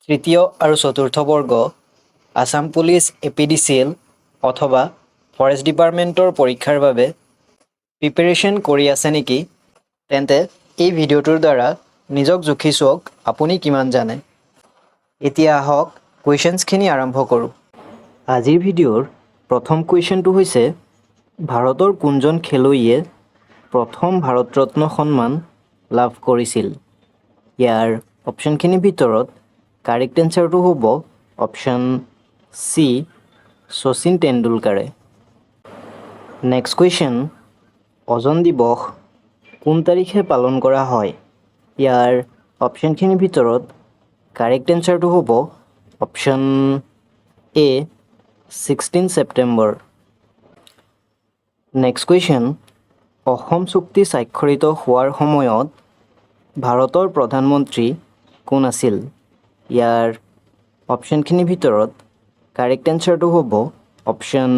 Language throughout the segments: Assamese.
তৃতীয় আৰু চতুৰ্থ বৰ্গ আছাম পুলিচ APDCL অথবা ফৰেষ্ট ডিপাৰ্টমেণ্টৰ পৰীক্ষাৰ বাবে প্ৰিপেৰেশ্যন কৰি আছে নেকি? তেন্তে এই ভিডিঅ'টোৰ দ্বাৰা নিজক জুখি চাওক আপুনি কিমান জানে। এতিয়া আহক কুৱেশ্যনছখিনি আৰম্ভ কৰোঁ। আজিৰ ভিডিঅ'ৰ প্ৰথম কুৱেশ্যনটো হৈছে ভাৰতৰ কোনজন খেলুৱৈয়ে প্ৰথম ভাৰত ৰত্ন সন্মান লাভ কৰিছিল? ইয়াৰ অপশ্যনখিনিৰ ভিতৰত কাৰেক্ট এনচাৰটো হ'ব অপশ্যন চি শচীন তেণ্ডুলকাৰে। নেক্সট কুৱেশ্যন, অজন দিৱস কোন তাৰিখে পালন কৰা হয়? ইয়াৰ অপশ্যনখিনিৰ ভিতৰত কাৰেক্ট এনচাৰটো হ'ব option A 16 September. Next question, Assam চুক্তি স্বাক্ষৰিত হোৱাৰ সময়ত ভাৰতৰ প্ৰধানমন্ত্ৰী কোন আছিল? ইয়াৰ অপশ্যনখিনিৰ ভিতৰত কাৰেক্ট এনচাৰটো হ'ব option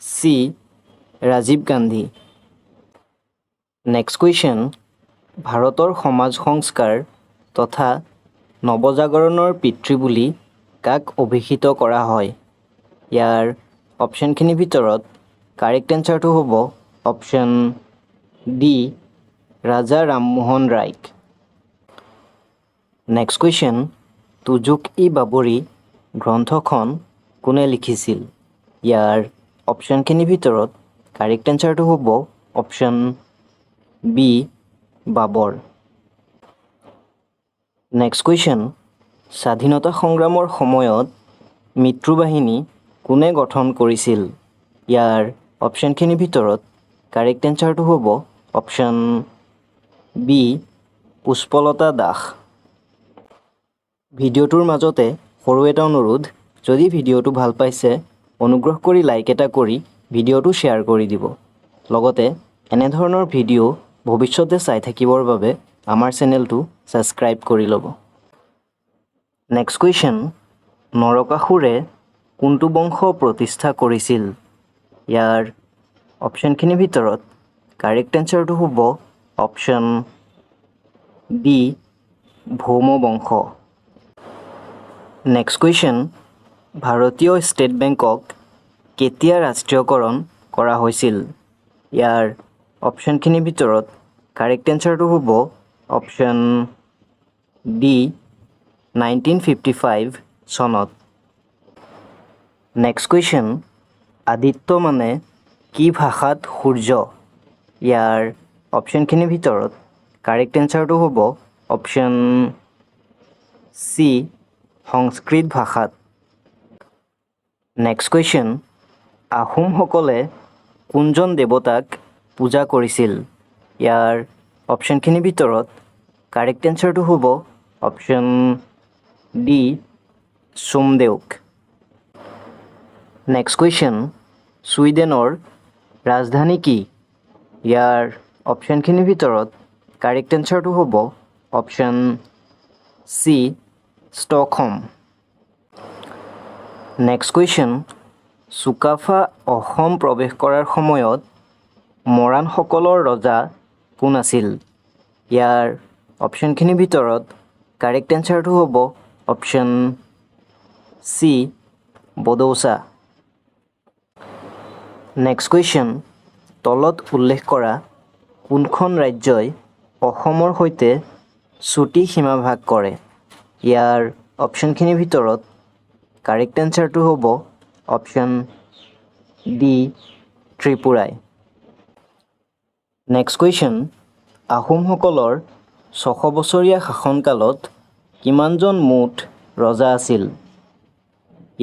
C Rajiv Gandhi. Next question, ভাৰতৰ সমাজ সংস্কাৰ তথা নৱজাগৰণৰ পিতৃ বুলি কাক অভিহিত কৰা হয়? ইয়াৰ অপশ্যনখিনিৰ ভিতৰত কাৰেক্ট এনচাৰটো হ'ব অপশ্যন ডি ৰাজা ৰামমোহন ৰায়ক। নেক্সট কুৱেশ্যন, তুজুক-ই-বাবৰি গ্ৰন্থখন কোনে লিখিছিল? ইয়াৰ অপশ্যনখিনিৰ ভিতৰত কাৰেক্ট এনচাৰটো হ'ব অপশ্যন বি বাবৰ। নেক্সট কুৱেশ্যন, স্বাধীনতা সংগ্ৰামৰ সময়ত মিত্ৰবাহিনী কোনে গঠন কৰিছিল? ইয়াৰ অপশ্যনখিনিৰ ভিতৰত কাৰেক্ট এনচাৰটো হ'ব অপশ্যন বি পুষ্পলতা দাস। ভিডিঅ'টোৰ মাজতে সৰু এটা অনুৰোধ, যদি ভিডিঅ'টো ভাল পাইছে অনুগ্ৰহ কৰি লাইক এটা কৰি ভিডিঅ'টো শ্বেয়াৰ কৰি দিব। লগতে এনেধৰণৰ ভিডিঅ' ভৱিষ্যতে চাই থাকিবৰ বাবে আমাৰ চেনেলটো ছাবস্ক্ৰাইব কৰি ল'ব। নেক্সট কুৱেশ্যন, নৰকাসুৰে কোনটো বংশ প্ৰতিষ্ঠা কৰিছিল? ইয়াৰ অপশ্যনখিনিৰ ভিতৰত কাৰেক্ট এনচাৰটো হ'ব অপশ্যন ডি ভৌম বংশ। নেক্সট কুৱেশ্যন, ভাৰতীয় ষ্টেট বেংকক কেতিয়া ৰাষ্ট্ৰীয়কৰণ কৰা হৈছিল? ইয়াৰ অপশ্যনখিনিৰ ভিতৰত কাৰেক্ট এনচাৰটো হ'ব অপশ্যন ডি 1955 চনত। নেক্সট কুৱেশ্যন, আদিত্য মানে কি ভাষাত সূৰ্য? ইয়াৰ অপশ্যনখিনিৰ ভিতৰত কাৰেক্ট এনচাৰটো হ'ব অপশ্যন চি সংস্কৃত ভাষাত। নেক্সট কুৱেশ্যন, আহোমসকলে কোনজন দেৱতাক পূজা কৰিছিল? ইয়াৰ অপশ্যনখিনিৰ ভিতৰত কাৰেক্ট এনচাৰটো হ'ব অপশ্যন ডি সোমদেওক। নেক্সট কুৱেশ্যন, ছুইডেনৰ ৰাজধানী কি? ইয়াৰ অপশ্যনখিনিৰ ভিতৰত কাৰেক্ট এনচাৰটো হ'ব option C Stockholm. Next question, Sukaphaa Assam প্ৰৱেশ কৰাৰ সময়ত মৰাণসকলৰ ৰজা কোন আছিল? ইয়াৰ অপশ্যনখিনিৰ ভিতৰত কাৰেক্ট এনচাৰটো হ'ব option C Bodousa. Next question, তলত উল্লেখ কৰা কোনখন ৰাজ্যই অসমৰ সৈতে চুটি সীমা ভাগ কৰে? ইয়াৰ অপশ্যনখিনিৰ ভিতৰত কাৰেক্ট এনচাৰটো হ'ব অপশ্যন ডি ত্ৰিপুৰাই। নেক্সট কুৱেশ্যন, আহোমসকলৰ 600 বছৰীয়া শাসনকালত কিমানজন মুঠ ৰজা আছিল?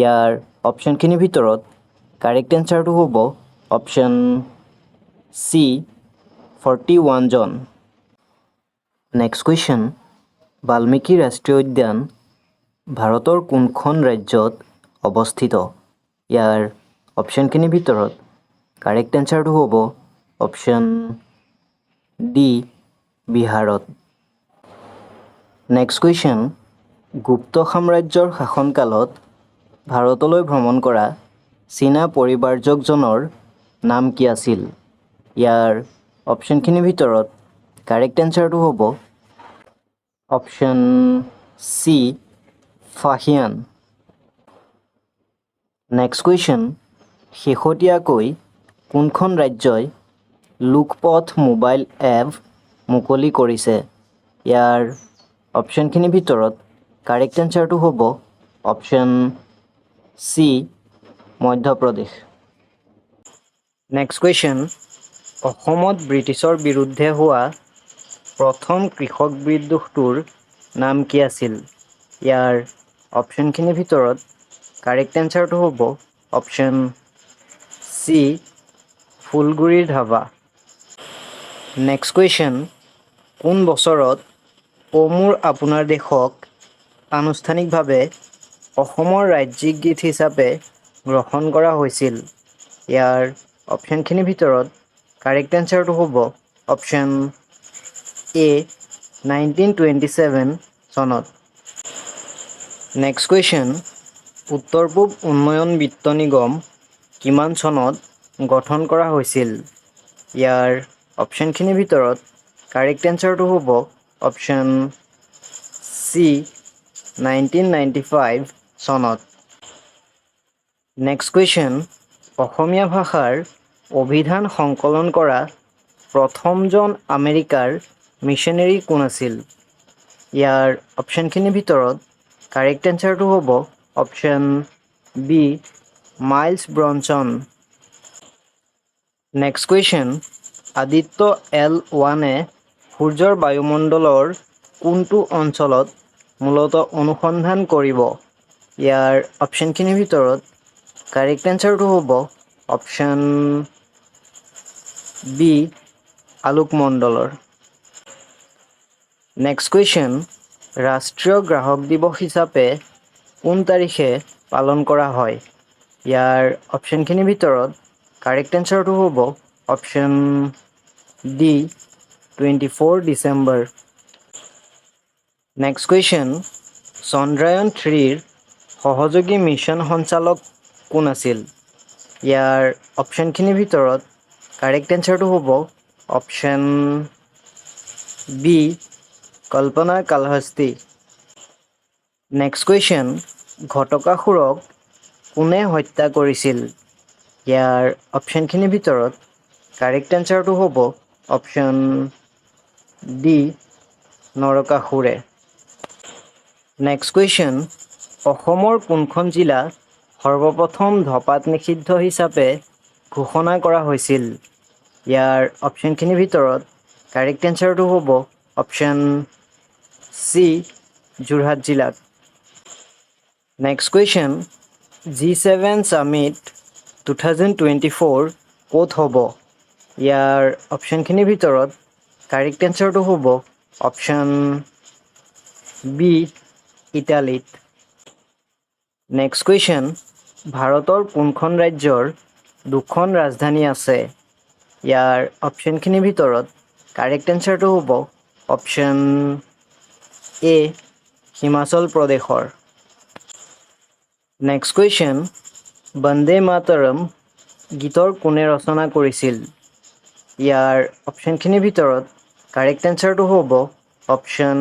ইয়াৰ অপশ্যনখিনিৰ ভিতৰত কাৰেক্ট এনচাৰটো হ'ব অপশ্যন চি 41 জন। নেক্সট কুৱেশ্যন, বাল্মীকি ৰাষ্ট্ৰীয় উদ্যান ভাৰতৰ কোনখন ৰাজ্যত অৱস্থিত? ইয়াৰ অপশ্যনখিনিৰ ভিতৰত কাৰেক্ট এনচাৰটো হ'ব অপশ্যন ডি বিহাৰত। নেক্সট কুৱেশ্যন, গুপ্ত সাম্ৰাজ্যৰ শাসনকালত ভাৰতলৈ ভ্ৰমণ কৰা চীনা পৰিব্ৰাজকজনৰ নাম কি আছিল? ইয়াৰ অপশ্যনখিনিৰ ভিতৰত কাৰেক্ট এনচাৰটো হ'ব option C Fa-Hien. Next question, শেহতীয়াকৈ কোনখন ৰাজ্যই লোকপথ মোবাইল এপ মুকলি কৰিছে? ইয়াৰ অপশ্যনখিনিৰ ভিতৰত কাৰেক্ট এনচাৰটো হ'ব option C, Madhya Pradesh. Next question, অসমত ব্ৰিটিছৰ বিৰুদ্ধে হোৱা প্ৰথম কৃষক বিদ্ৰোহটোৰ নাম কি আছিল? ইয়াৰ অপশ্যনখিনিৰ ভিতৰত কাৰেক্ট এনচাৰটো হ'ব অপশ্যন চি, ফুলগুৰিৰ ধাবা। নেক্সট কুৱেশ্যন, কোন বছৰত অ' মোৰ আপোনাৰ দেশক আনুষ্ঠানিকভাৱে অসমৰ ৰাজ্যিক গীত হিচাপে গ্ৰহণ কৰা হৈছিল? ইয়াৰ অপশ্যনখিনিৰ ভিতৰত কাৰেক্ট এনচাৰটো হ'ব অপশ্যন এ, 1927 চনত। নেক্সট কুৱেশ্যন, উত্তৰ পূব উন্নয়ন বিত্ত নিগম কিমান চনত গঠন কৰা হৈছিল? ইয়াৰ অপশ্যনখিনিৰ ভিতৰত কাৰেক্ট এনচাৰটো হ'ব অপশ্যন চি, 1995 চনত। নেক্সট কুৱেশ্যন, অসমীয়া ভাষাৰ অভিধান সংকলন কৰা প্ৰথমজন আমেৰিকাৰ মিছনেৰী কোন আছিল? ইয়াৰ অপশ্যনখিনিৰ ভিতৰত কাৰেক্ট এনচাৰটো হ'ব option B, Miles Bronson. Next question, Aditya L1-এ সূৰ্যৰ বায়ুমণ্ডলৰ কোনটো অঞ্চলত মূলতঃ অনুসন্ধান কৰিব? ইয়াৰ অপশ্যনখিনিৰ ভিতৰত কাৰেক্ট এনচাৰটো হ'ব অপশ্যন বি, আলোকমণ্ডলৰ। নেক্সট কুৱেশ্যন, ৰাষ্ট্ৰীয় গ্ৰাহক দিৱস হিচাপে কোন তাৰিখে পালন কৰা হয়? ইয়াৰ অপশ্যনখিনিৰ ভিতৰত কাৰেক্ট এনচাৰটো হ'ব অপশ্যন ডি, 24 ডিচেম্বৰ। নেক্সট কুৱেশ্যন, চন্দ্ৰায়ন-3ৰ সহযোগী মিছন সঞ্চালক কোন আছিল? ইয়াৰ অপশ্যনখিনিৰ ভিতৰত কাৰেক্ট এনচাৰটো হ'ব অপশ্যন বি, কল্পনা কালহস্তি। নেক্সট কুৱেশ্যন, ঘটকাসুৰক কোনে হত্যা কৰিছিল? ইয়াৰ অপশ্যনখিনিৰ ভিতৰত কাৰেক্ট এনচাৰটো হ'ব অপশ্যন ডি, নৰকাসুৰে। নেক্সট কুৱেশ্যন, অসমৰ কোনখন জিলা সৰ্বপ্ৰথম ধঁপাত নিষিদ্ধ হিচাপে ঘোষণা কৰা হৈছিল? ইয়াৰ অপশ্যনখিনিৰ ভিতৰত কাৰেক্ট এনচাৰটো হ'ব অপশ্যন চি, যোৰহাট জিলাত। নেক্সট কুৱেশ্যন, G7 ছামিট 2024 ক'ত হ'ব? ইয়াৰ অপশ্যনখিনিৰ ভিতৰত কাৰেক্ট এনচাৰটো হ'ব অপশ্যন বি, ইটালীত। নেক্সট কুৱেশ্যন, ভাৰতৰ কোনখন ৰাজ্যৰ দুখন ৰাজধানী আছে? ইয়াৰ অপশ্যনখিনিৰ ভিতৰত কাৰেক্ট এনচাৰটো হ'ব অপশ্যন এ, হিমাচল প্ৰদেশৰ। নেক্সট কুৱেশ্যন, বন্দে মাতৰম গীতৰ কোনে ৰচনা কৰিছিল? ইয়াৰ অপশ্যনখিনিৰ ভিতৰত কাৰেক্ট এনচাৰটো হ'ব অপশ্যন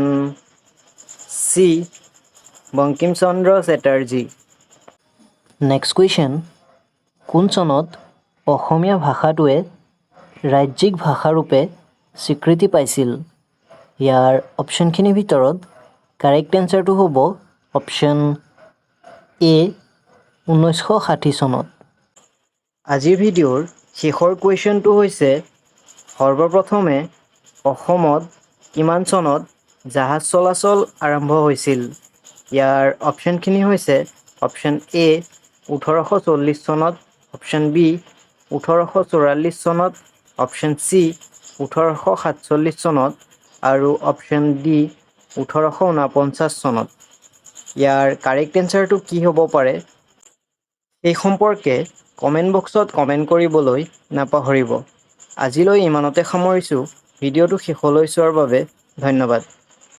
চি, বংকিম চন্দ্ৰ চেটাৰ্জী। নেক্সট কুৱেশ্যন, কোন চনত অসমীয়া ভাষাটোৱে ৰাজ্যিক ভাষাৰূপে স্বীকৃতি পাইছিল? ইয়াৰ অপশ্যনখিনিৰ ভিতৰত কাৰেক্ট এনচাৰটো হ'ব অপশ্যন এ, 1960 চনত। আজিৰ ভিডিঅ'ৰ শেষৰ কুৱেশ্যনটো হৈছে সৰ্বপ্ৰথমে অসমত কিমান চনত জাহাজ চলাচল আৰম্ভ হৈছিল? ইয়াৰ অপশ্যনখিনি হৈছে অপশ্যন এ, 1840 চনত, অপশ্যন বি, 1844 চনত, অপশ্যন চি, 1847 চনত আৰু অপশ্যন ডি, 1849 চনত। ইয়াৰ কাৰেক্ট এনচাৰটো কি হ'ব পাৰে সেই সম্পৰ্কে কমেণ্ট বক্সত কমেণ্ট কৰিবলৈ নাপাহৰিব। আজিলৈ ইমানতে সামৰিছোঁ। ভিডিঅ'টো শেষলৈ চোৱাৰ বাবে ধন্যবাদ।